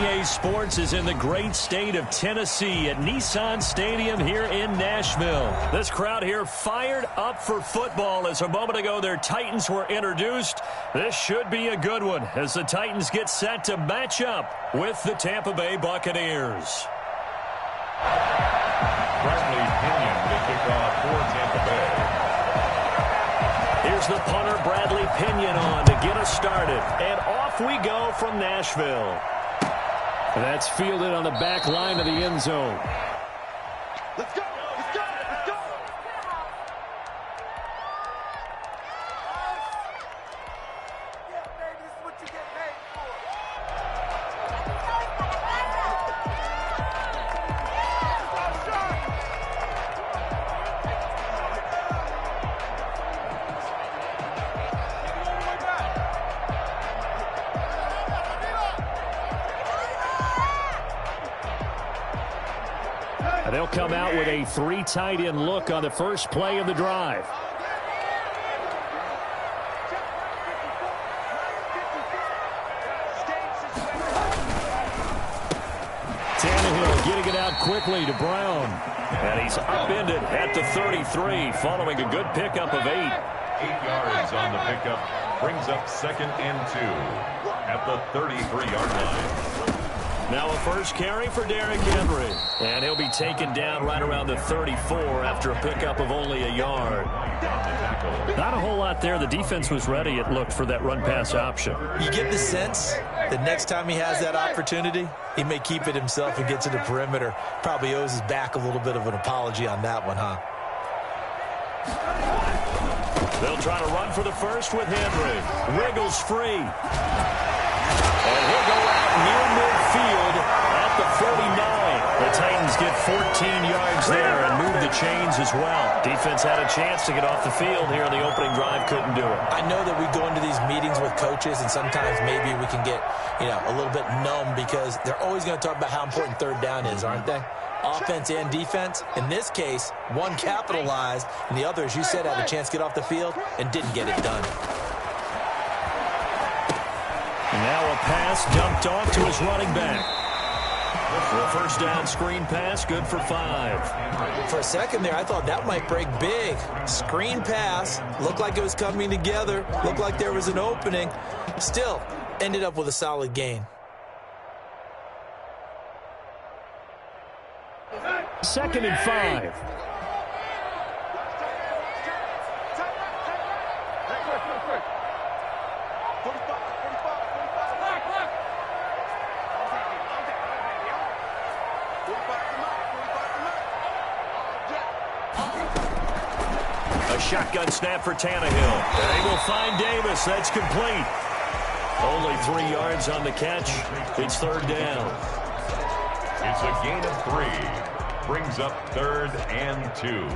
EA Sports is in the great state of Tennessee at Nissan Stadium here in Nashville. This crowd here fired up for football as a moment ago their Titans were introduced. This should be a good one as the Titans get set to match up with the Tampa Bay Buccaneers. Bradley Pinion will kick off for Tampa Bay. Here's the punter, Bradley Pinion, on to get us started. And off we go from Nashville. That's fielded on the back line of the end zone. Let's go! Let's go! Let's go! Yeah, baby, this is what you get paid for. They'll come out with a 3 tight end look on the first play of the drive. Tannehill getting it out quickly to Brown. And he's upended at the 33 following a good pickup of 8. 8 yards on the pickup. Brings up 2nd and 2 at the 33-yard line. Now a first carry for Derrick Henry. And he'll be taken down right around the 34 after a pickup of only a yard. Not a whole lot there. The defense was ready, it looked, for that run-pass option. You get the sense that next time he has that opportunity, he may keep it himself and get to the perimeter. Probably owes his back a little bit of an apology on that one, huh? They'll try to run for the first with Henry. Wiggles free. And he'll go out near midfield at the 49. The Titans get 14 yards there and move the chains as well. Defense had a chance to get off the field here in the opening drive, couldn't do it. I know that we go into these meetings with coaches, and sometimes maybe we can get, a little bit numb because they're always going to talk about how important third down is, aren't they? Offense and defense. In this case, one capitalized, and the other, as you said, had a chance to get off the field and didn't get it done. Now a pass dumped off to his running back. For a first down screen pass, good for 5. For a second there, I thought that might break big. Screen pass, looked like it was coming together, looked like there was an opening. Still, ended up with a solid gain. 2nd and 5. Shotgun snap for Tannehill. They will find Davis. That's complete. Only 3 yards on the catch. It's 3rd down. It's a gain of 3. Brings up 3rd and 2.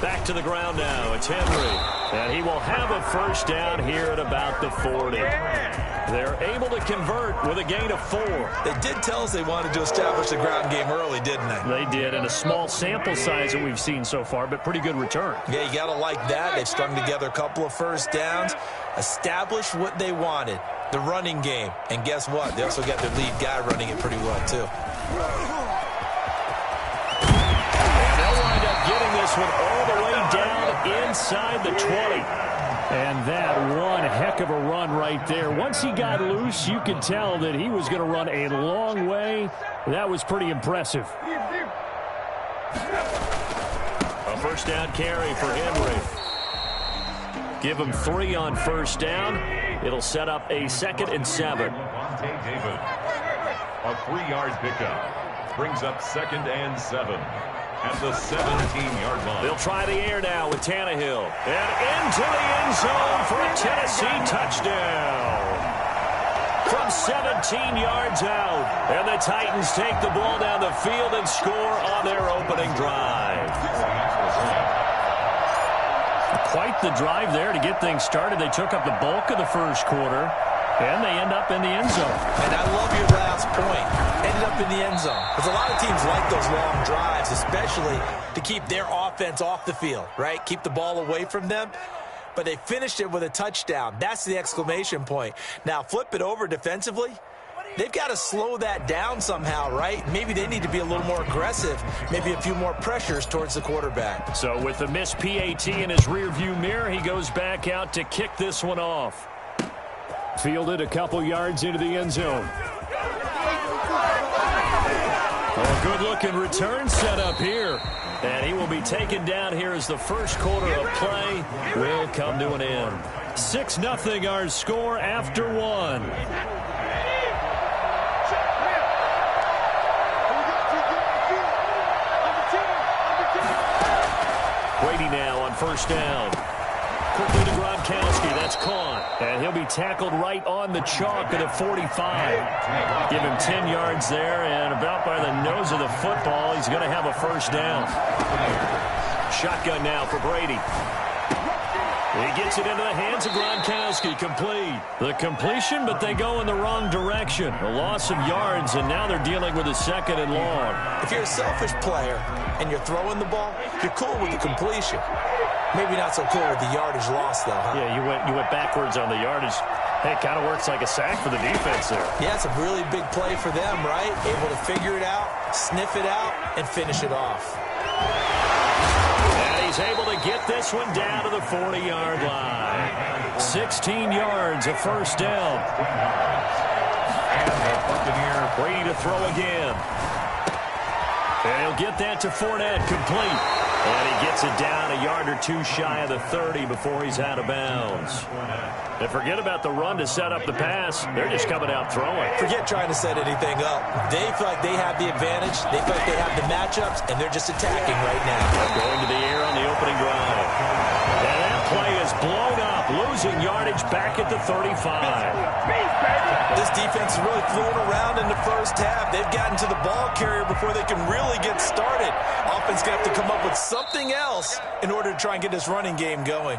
Back to the ground now. It's Henry. And he will have a first down here at about the 40. They're able to convert with a gain of 4. They did tell us they wanted to establish the ground game early, didn't they? They did, in a small sample size that we've seen so far, but pretty good return. Yeah, you got to like that. They've strung together a couple of first downs, established what they wanted, the running game. And guess what? They also got their lead guy running it pretty well, too. Getting this one all the way down inside the 20. And that one heck of a run right there. Once he got loose, you could tell that he was going to run a long way. That was pretty impressive. A first down carry for Henry. Give him 3 on first down. It'll set up a 2nd and 7. David, a 3-yard pickup. Brings up 2nd and 7. At the 17-yard line. They'll try the air now with Tannehill. And into the end zone for a Tennessee touchdown. From 17 yards out. And the Titans take the ball down the field and score on their opening drive. Quite the drive there to get things started. They took up the bulk of the first quarter. And they end up in the end zone. And I love your last point. Ended up in the end zone. Because a lot of teams like those long drives, especially to keep their offense off the field, right? Keep the ball away from them. But they finished it with a touchdown. That's the exclamation point. Now, flip it over defensively. They've got to slow that down somehow, right? Maybe they need to be a little more aggressive, maybe a few more pressures towards the quarterback. So with the missed PAT in his rearview mirror, he goes back out to kick this one off. Fielded a couple yards into the end zone. A good-looking return set up here. And he will be taken down here as the first quarter of play will come to an end. 6-0 our score after one. Brady now on first down. Quickly to Gronkowski. That's caught. And he'll be tackled right on the chalk at the 45. Give him 10 yards there, and about by the nose of the football, he's going to have a first down. Shotgun now for Brady. He gets it into the hands of Gronkowski. Complete. The completion, but they go in the wrong direction. A loss of yards, and now they're dealing with a second and long. If you're a selfish player and you're throwing the ball, you're cool with the completion. Maybe not so cool with the yardage loss, though, huh? Yeah, you went backwards on the yardage. Hey, it kind of works like a sack for the defense there. Yeah, it's a really big play for them, right? Able to figure it out, sniff it out, and finish it off. And he's able to get this one down to the 40-yard line. 16 yards, a first down. And the Buccaneers Brady to throw again. And he'll get that to Fournette, complete. And he gets it down a yard or two shy of the 30 before he's out of bounds. And forget about the run to set up the pass. They're just coming out throwing. Forget trying to set anything up. They feel like they have the advantage. They feel like they have the matchups, and they're just attacking right now. Going to the air on the opening drive. And that play is blown up, losing yardage back at the 35. This defense is really floating around in the first half. They've gotten to the ball carrier before they can really get started. Offense going to have to come up with something else in order to try and get this running game going.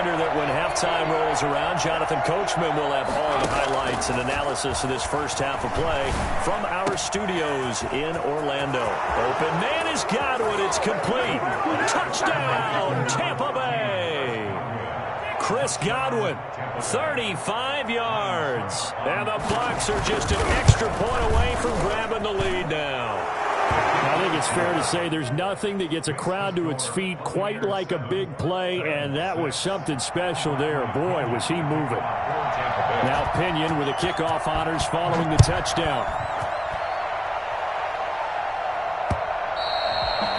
That when halftime rolls around, Jonathan Coachman will have all the highlights and analysis of this first half of play from our studios in Orlando. Open man is Godwin. It's complete. Touchdown, Tampa Bay. Chris Godwin, 35 yards. And the Bucs are just an extra point away from grabbing the lead now. I think it's fair to say there's nothing that gets a crowd to its feet quite like a big play, and that was something special there. Boy, was he moving. Now Pinion with the kickoff honors following the touchdown.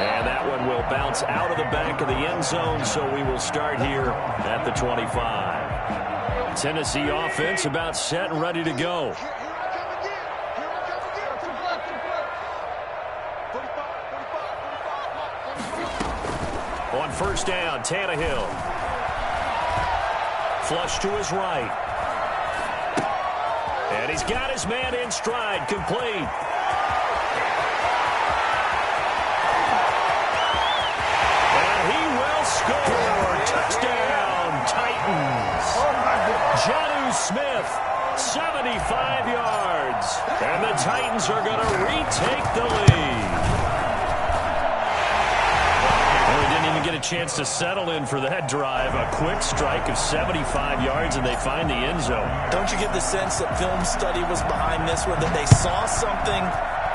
And that one will bounce out of the back of the end zone, so we will start here at the 25. Tennessee offense about set and ready to go. On first down, Tannehill. Flush to his right. And he's got his man in stride, complete. And he will score. Touchdown, Titans. Jonnu Smith, 75 yards. And the Titans are going to retake the lead. Get a chance to settle in for that drive. A quick strike of 75 yards, and they find the end zone. Don't you get the sense that film study was behind this one, that they saw something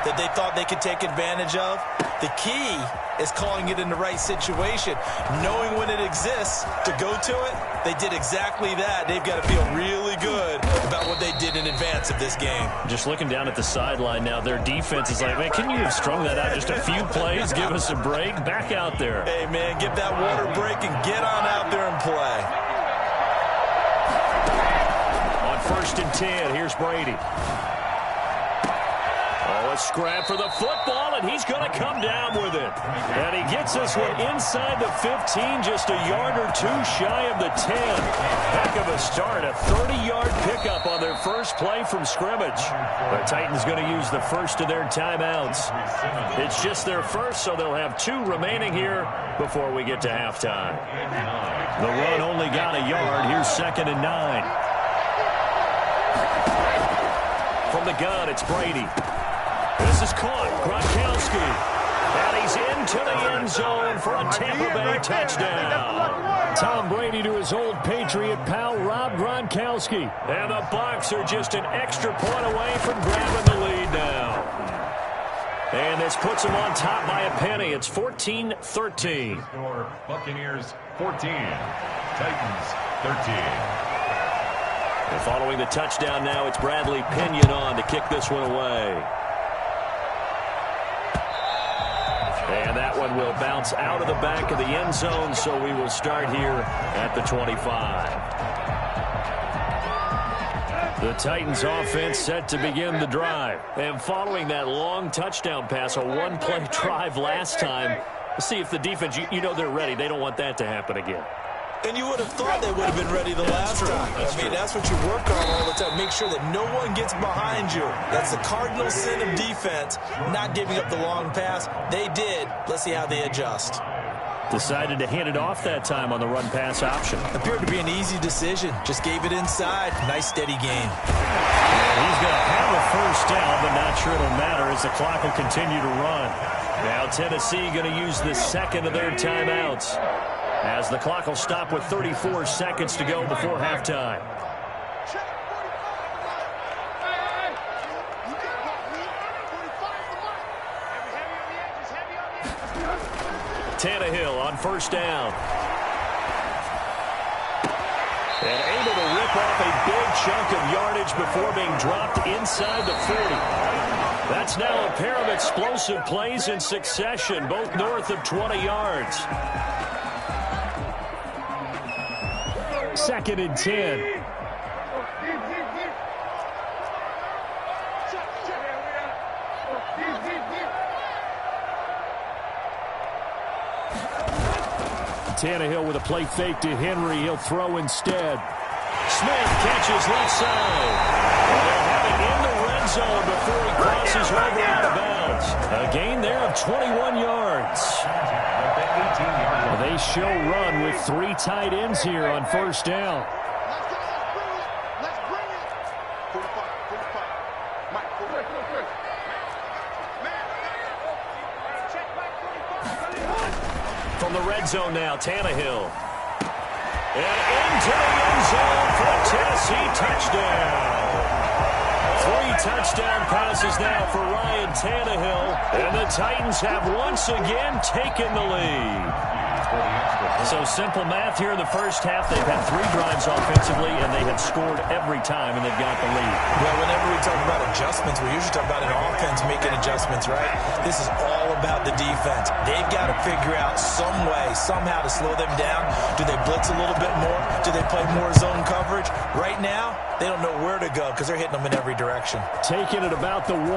that they thought they could take advantage of? The key is calling it in the right situation, knowing when it exists to go to it. They did exactly that. They've got to feel really good about what they did in advance of this game. Just looking down at the sideline now, their defense is like, man, can you have strung that out just a few plays? Give us a break. Back out there. Hey, man, give that water break and get on out there and play. On first and 10, here's Brady. Oh, a scrap for the football, and he's going to come down with it. And he gets this one inside the 15, just a yard or two shy of the 10. Heck of a start, a 30-yard pickup on their first play from scrimmage. The Titans going to use the first of their timeouts. It's just their first, so they'll have 2 remaining here before we get to halftime. The run only got a yard. Here's 2nd and 9. From the gun, it's Brady. This is caught. Gronkowski. And he's into the end zone for a Tampa Bay touchdown. Tom Brady to his old Patriot pal, Rob Gronkowski. And the Bucs are just an extra point away from grabbing the lead now. And this puts them on top by a penny. It's 14-13. Buccaneers 14, Titans 13. And following the touchdown now, it's Bradley Pinion on to kick this one away. And that one will bounce out of the back of the end zone, so we will start here at the 25. The Titans offense set to begin the drive. And following that long touchdown pass, a one-play drive last time, see if the defense, you know they're ready. They don't want that to happen again. And you would have thought they would have been ready the last time. That's what you work on all the time. Make sure that no one gets behind you. That's the cardinal sin of defense, not giving up the long pass. They did. Let's see how they adjust. Decided to hand it off that time on the run-pass option. Appeared to be an easy decision. Just gave it inside. Nice, steady game. And he's going to have a first down, but not sure it'll matter as the clock will continue to run. Now Tennessee going to use the second of their timeouts, as the clock will stop with 34 seconds to go before halftime. Tannehill on first down. And able to rip off a big chunk of yardage before being dropped inside the 40. That's now a pair of explosive plays in succession, both north of 20 yards. 2nd and 10. Tannehill with a play fake to Henry. He'll throw instead. Smith catches left side. They'll have it in the red zone before he crosses over out of bounds. A gain there of 21 yards. They show run with 3 tight ends here on first down. Let's bring it. 45. Mike, 45. From the red zone now, Tannehill. And into the end zone for a Tennessee touchdown. 3 touchdown passes now for Ryan Tannehill. And the Titans have once again taken the lead. So simple math here in the first half. They've had 3 drives offensively, and they have scored every time, and they've got the lead. Well, whenever we talk about adjustments, we usually talk about an offense making adjustments, right? This is all about the defense. They've got to figure out some way, somehow to slow them down. Do they blitz a little bit more? Do they play more zone coverage? Right now, they don't know where to go because they're hitting them in every direction. Taking it about the 1.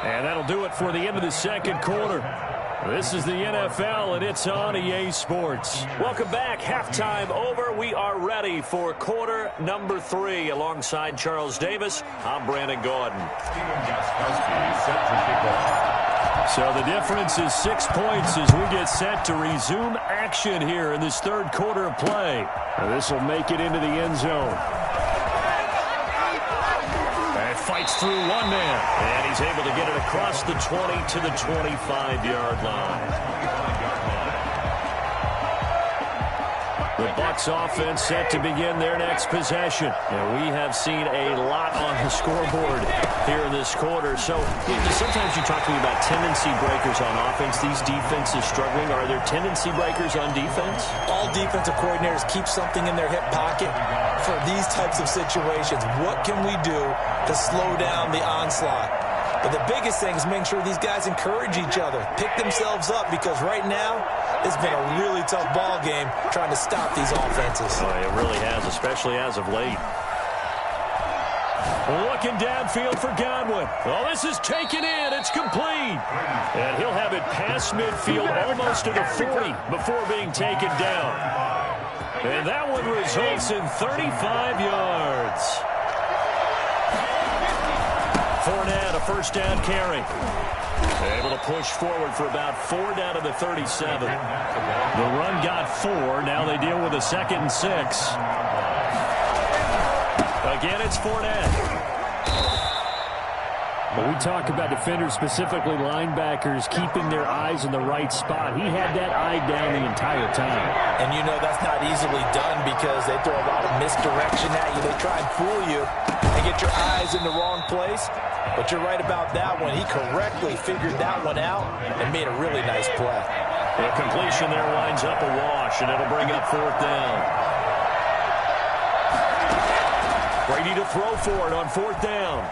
And that'll do it for the end of the second quarter. This is the NFL, and it's on EA Sports. Welcome back. Halftime over. We are ready for quarter number 3. Alongside Charles Davis, I'm Brandon Gordon. So the difference is 6 points as we get set to resume action here in this third quarter of play. This will make it into the end zone. Fights through one man, and he's able to get it across the 20 to the 25-yard line. The Bucs offense set to begin their next possession. And we have seen a lot on the scoreboard here in this quarter. So sometimes you talk to me about tendency breakers on offense. These defenses struggling. Are there tendency breakers on defense? All defensive coordinators keep something in their hip pocket for these types of situations. What can we do to slow down the onslaught? But the biggest thing is making sure these guys encourage each other, pick themselves up, because right now it's been a really tough ball game trying to stop these offenses. Oh, it really has, especially as of late. Looking downfield for Godwin. Oh, this is taken in. It's complete. And he'll have it past midfield almost to the 40 before being taken down. And that one results in 35 yards. Fournette, a first down carry. Able to push forward for about 4 down to the 37. The run got 4. Now they deal with a 2nd and 6. Again, it's Fournette. When we talk about defenders, specifically linebackers, keeping their eyes in the right spot, he had that eye down the entire time. And you know that's not easily done because they throw a lot of misdirection at you. They try and fool you and get your eyes in the wrong place. But you're right about that one. He correctly figured that one out and made a really nice play. The completion there winds up a wash, and it'll bring up 4th down. Brady to throw for it on 4th down.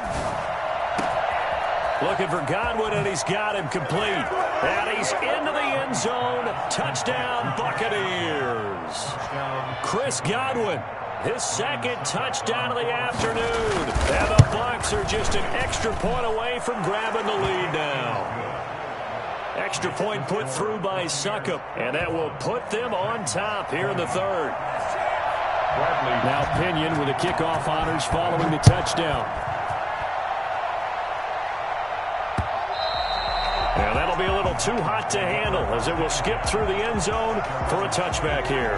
Looking for Godwin, and he's got him complete. And he's into the end zone. Touchdown, Buccaneers. Chris Godwin, his 2nd touchdown of the afternoon. And the Bucs are just an extra point away from grabbing the lead now. Extra point put through by Succop, and that will put them on top here in the 3rd. Now Pinion with the kickoff honors following the touchdown. And that'll be a little too hot to handle as it will skip through the end zone for a touchback here.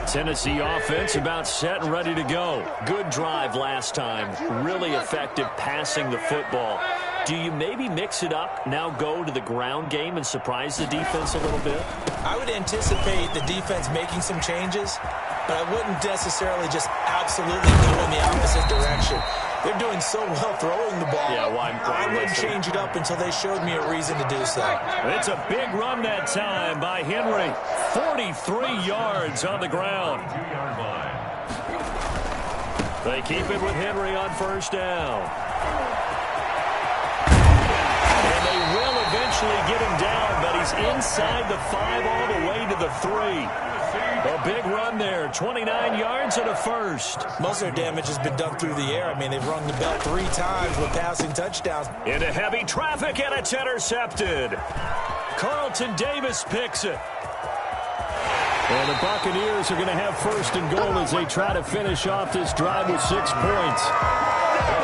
Tennessee offense about set and ready to go. Good drive last time. Really effective passing the football. Do you maybe mix it up, now go to the ground game and surprise the defense a little bit? I would anticipate the defense making some changes, but I wouldn't necessarily just absolutely go in the opposite direction. They're doing so well throwing the ball. Yeah, I wouldn't change it up until they showed me a reason to do so. It's a big run that time by Henry. 43 yards on the ground. They keep it with Henry on 1st down. And they will eventually get him down, but he's inside the 5 all the way to the 3. A big run there, 29 yards and a 1st. Most of their damage has been done through the air. I mean, they've rung the bell 3 times with passing touchdowns. Into heavy traffic, and it's intercepted. Carlton Davis picks it. And the Buccaneers are going to have 1st and goal as they try to finish off this drive with 6 points.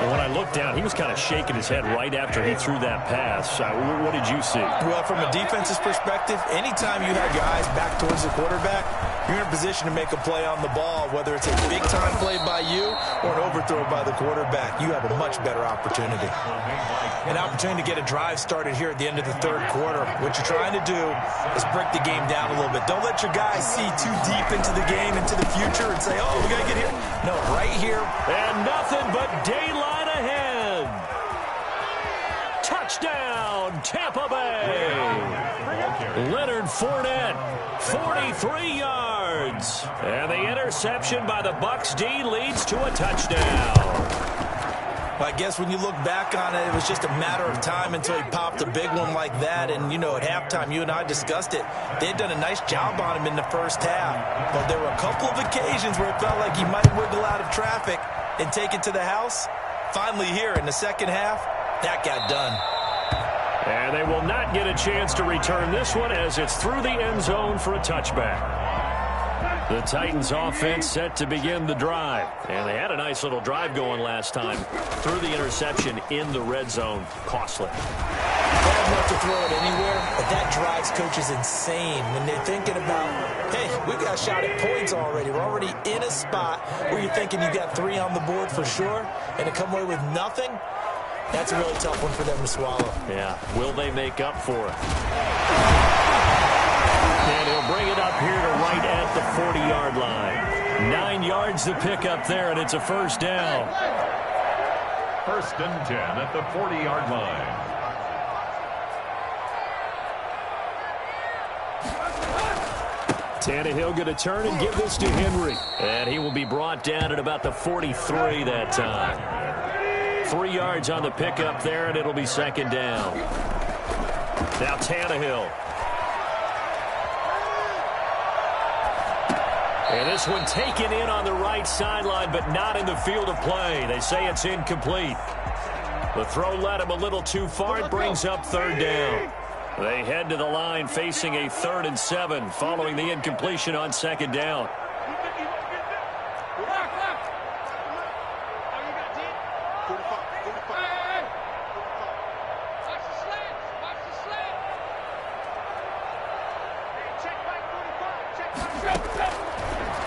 And when I looked down, he was kind of shaking his head right after he threw that pass. What did you see? Well, from a defense's perspective, anytime you have your eyes back towards the quarterback, you're in a position to make a play on the ball, whether it's a big-time play by you or an overthrow by the quarterback. You have a much better opportunity. An opportunity to get a drive started here at the end of the 3rd quarter. What you're trying to do is break the game down a little bit. Don't let your guys see too deep into the game, into the future, and say, oh, we got to get here. No, right here. And nothing but daylight ahead. Touchdown, Tampa Bay. Leonard Fournette, 43 yards. And the interception by the Bucs D leads to a touchdown. Well, I guess when you look back on it, it was just a matter of time until he popped a big one like that. And, you know, at halftime, you and I discussed it. They had done a nice job on him in the 1st half. But there were a couple of occasions where it felt like he might wiggle out of traffic and take it to the house. Finally here in the 2nd half, that got done. And they will not get a chance to return this one as it's through the end zone for a touchback. The Titans offense set to begin the drive. And they had a nice little drive going last time. Through the interception in the red zone. Costly. Bad enough to throw it anywhere, but that drives coaches insane when they're thinking about, hey, we got a shot at points already. We're already in a spot where you're thinking you got 3 on the board for sure, and to come away with nothing, that's a really tough one for them to swallow. Yeah. Will they make up for it? And he'll bring it up here to right at the 40-yard line. 9 yards to pick up there, and it's a 1st down. 1st and 10 at the 40-yard line. Tannehill going to turn and give this to Henry. And he will be brought down at about the 43 that time. 3 yards on the pickup there, and it'll be second down. Now Tannehill. And this one taken in on the right sideline, but not in the field of play. They say it's incomplete. The throw led him a little too far. It brings up third down. They head to the line facing a 3rd and 7 following the incompletion on second down.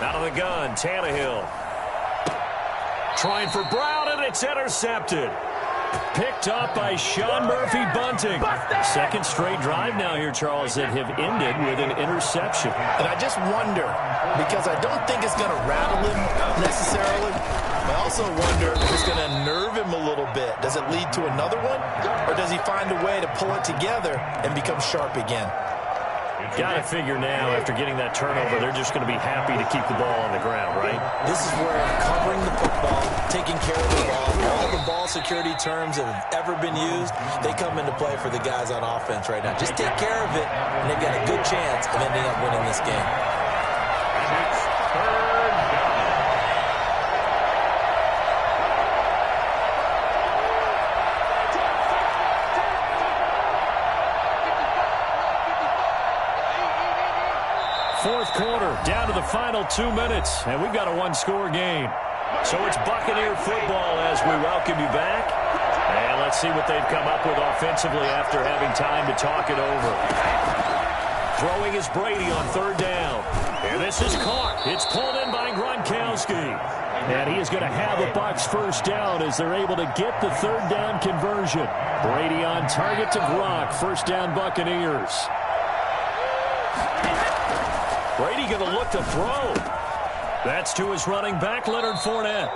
Out of the gun, Tannehill. Trying for Brown, and it's intercepted. Picked up by Sean Murphy-Bunting. Second straight drive now here, Charles, that have ended with an interception. And I just wonder, because I don't think it's going to rattle him necessarily. I also wonder if it's going to nerve him a little bit. Does it lead to another one? Or does he find a way to pull it together and become sharp again? Got to figure now, after getting that turnover, they're just going to be happy to keep the ball on the ground, right? This is where covering the football, taking care of the ball, all the ball security terms that have ever been used, they come into play for the guys on offense right now. Just take care of it, and they've got a good chance of ending up winning this game. And it's third down. Fourth quarter, down to the final 2 minutes, and we've got a one-score game. So it's Buccaneer football as we welcome you back. And let's see what they've come up with offensively after having time to talk it over. Throwing is Brady on third down. And this is caught. It's pulled in by Gronkowski. And he is going to have a Bucs first down as they're able to get the third down conversion. Brady on target to Gronk. First down, Buccaneers. Brady going to look to throw. That's to his running back, Leonard Fournette.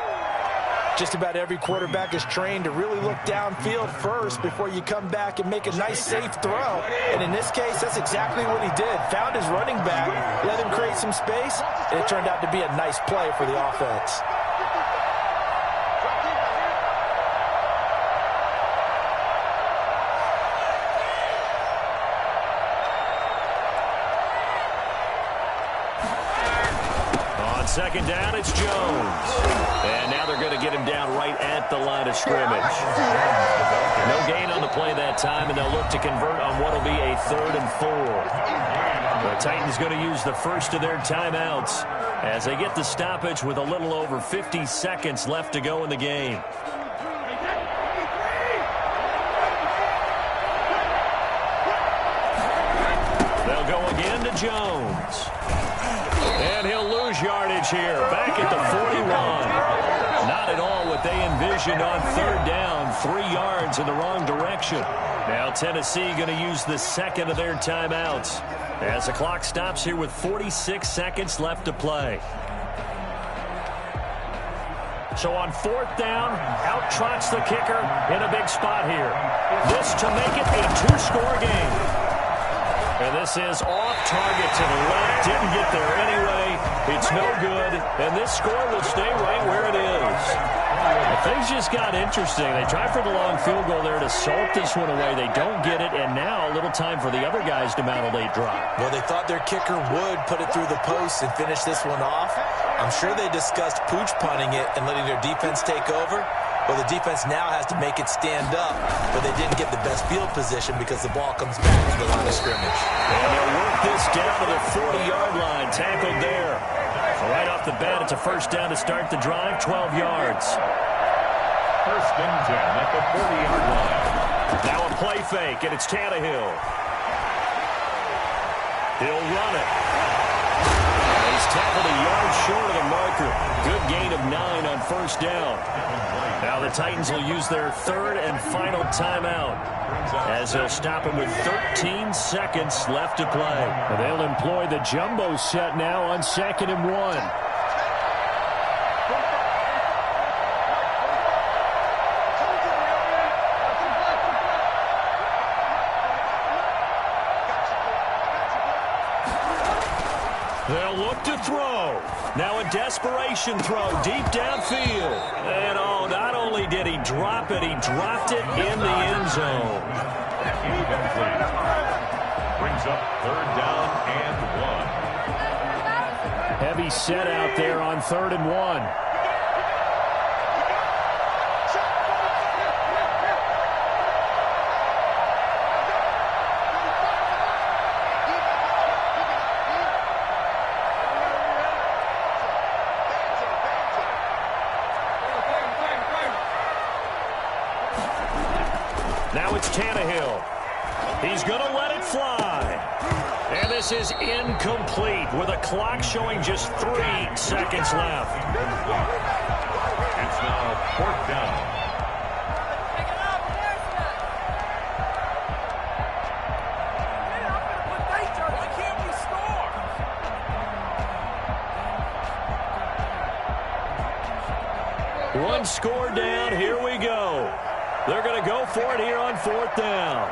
Just about every quarterback is trained to really look downfield first before you come back and make a nice, safe throw. And in this case, that's exactly what he did. Found his running back, let him create some space, and it turned out to be a nice play for the offense. Second down, it's Jones. And now they're going to get him down right at the line of scrimmage. No gain on the play that time, and they'll look to convert on what will be a 3rd and 4. The Titans going to use the first of their timeouts as they get the stoppage with a little over 50 seconds left to go in the game. They'll go again to Jones. And he'll lose yardage here, back at the 41. Not at all what they envisioned on third down, 3 yards in the wrong direction. Now Tennessee going to use the second of their timeouts as the clock stops here with 46 seconds left to play. So on fourth down, out trots the kicker in a big spot here. This to make it a 2-score game. And this is off target to the left. Didn't get there anyway. It's no good. And this score will stay right where it is. Things just got interesting. They tried for the long field goal there to salt this one away. They don't get it. And now a little time for the other guys to mount a late drive. Well, they thought their kicker would put it through the post and finish this one off. I'm sure they discussed pooch punting it and letting their defense take over. Well, the defense now has to make it stand up, but they didn't get the best field position because the ball comes back to the line of scrimmage. And they'll work this down to the 40-yard line, tackled there. So right off the bat, it's a first down to start the drive, 12 yards. First and 10 at the 40-yard line. Now a play fake, and it's Tannehill. He'll run it. He's tackled a yard short of the marker. Good gain of 9 on first down. Now the Titans will use their third and final timeout as they'll stop him with 13 seconds left to play. And they'll employ the jumbo set now on 2nd and 1. look to throw. Now a desperation throw deep downfield. And oh, not only did he drop it, he dropped it in the end zone. Incomplete. Brings up 3rd down and 1. Heavy set out there on 3rd and 1. Now it's Tannehill. He's going to let it fly. And this is incomplete with a clock showing just 3 seconds left. It's now 4th down. One score down. Here we go. They're going to go for it here on 4th down.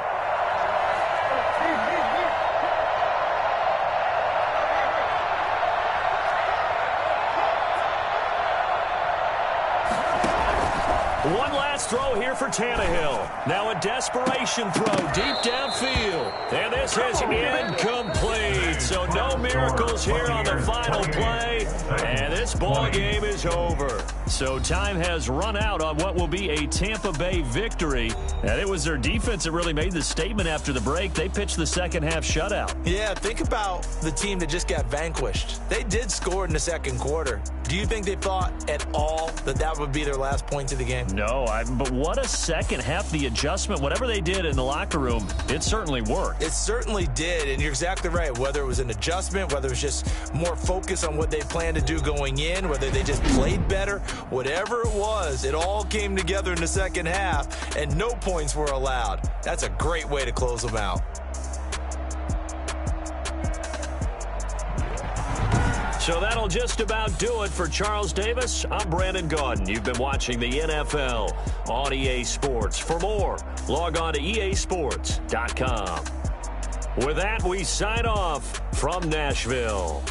One last throw here for Tannehill. Now a desperation throw deep downfield. And this is incomplete. So no miracles here on the final play. And this ball game is over. So time has run out on what will be a Tampa Bay victory. And it was their defense that really made the statement after the break. They pitched the second half shutout. Yeah, think about the team that just got vanquished. They did score in the second quarter. Do you think they thought at all that that would be their last point of the game? No, but what a second half. The adjustment, whatever they did in the locker room, it certainly worked. It certainly did, and you're exactly right. Whether it was an adjustment, whether it was just more focus on what they planned to do going in, whether they just played better, whatever it was, it all came together in the second half, and no points were allowed. That's a great way to close them out. So that'll just about do it for Charles Davis. I'm Brandon Gaudin. You've been watching the NFL on EA Sports. For more, log on to easports.com. With that, we sign off from Nashville.